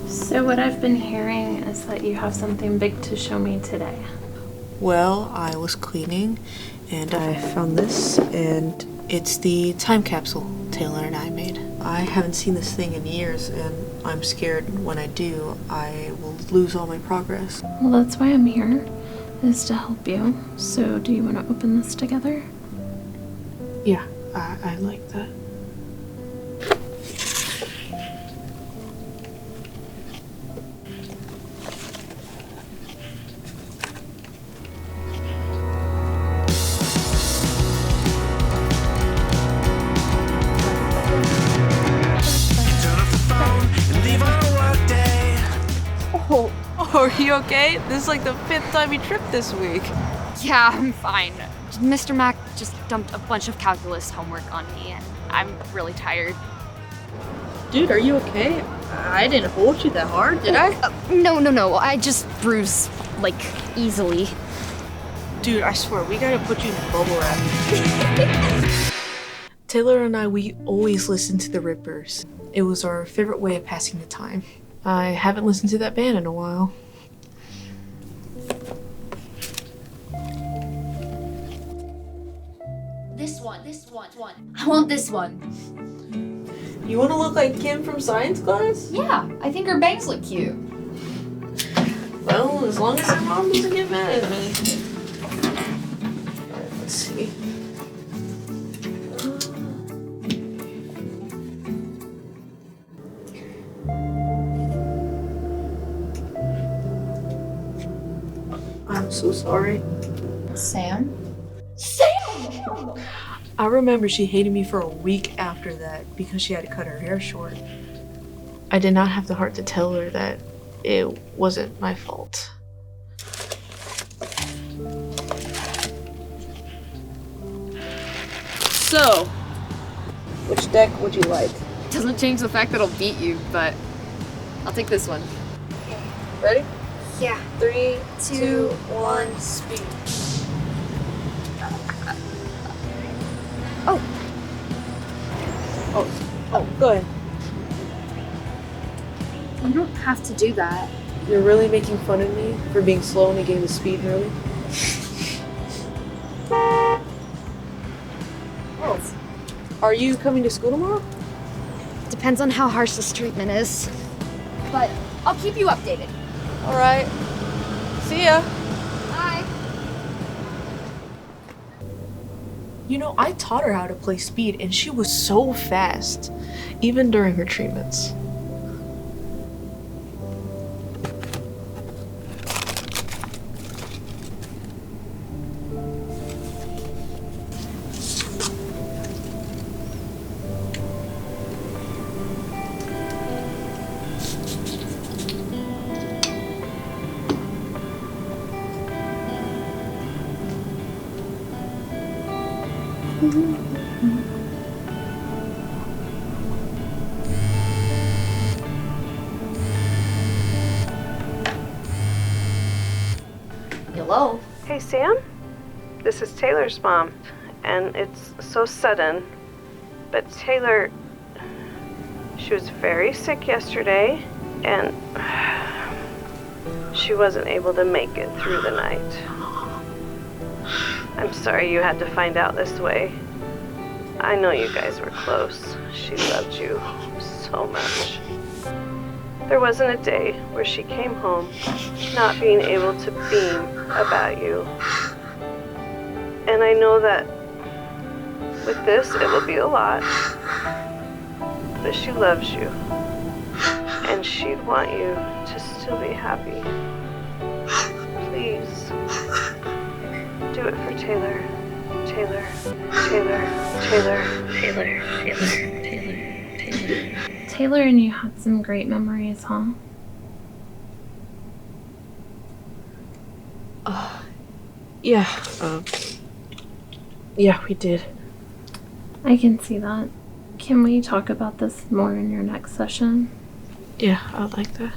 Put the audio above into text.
So what I've been hearing is that you have something big to show me today. Well, I was cleaning and I found this, and it's the time capsule Taylor and I made. I haven't seen this thing in years, and I'm scared when I do, I will lose all my progress. Well, that's why I'm here, is to help you. So do you want to open this together? Yeah, I like that. Are you okay? This is like the 5th time you tripped this week. Yeah, I'm fine. Mr. Mac just dumped a bunch of calculus homework on me, and I'm really tired. Dude, are you okay? I didn't hold you that hard, did I? No. I just bruise, like, easily. Dude, I swear, we gotta put you in bubble wrap. Taylor and I, we always listened to the Rippers. It was our favorite way of passing the time. I haven't listened to that band in a while. This one. I want this one. You wanna look like Kim from science class? Yeah, I think her bangs look cute. Well, as long as her mom doesn't get mad at me. Alright, let's see. I'm so sorry. Sam? I remember she hated me for a week after that because she had to cut her hair short. I did not have the heart to tell her that it wasn't my fault. So, which deck would you like? Doesn't change the fact that I'll beat you, but I'll take this one. Ready? Yeah. 3, 2, 1, speed. Oh, go ahead. You don't have to do that. You're really making fun of me for being slow in a game of speed, really? Oh. Are you coming to school tomorrow? Depends on how harsh this treatment is. But I'll keep you updated. Alright. See ya. Bye. You know, I taught her how to play speed, and she was so fast, even during her treatments. Hello? Hey, Sam? This is Taylor's mom, and it's so sudden. But Taylor, she was very sick yesterday, and she wasn't able to make it through the night. I'm sorry you had to find out this way. I know you guys were close. She loved you so much. There wasn't a day where she came home not being able to beam about you. And I know that with this, it will be a lot. But she loves you. And she'd want you to still be happy. Please, do it for Taylor. Taylor. Taylor and you had some great memories, huh? Yeah, we did. I can see that. Can we talk about this more in your next session? Yeah, I like that.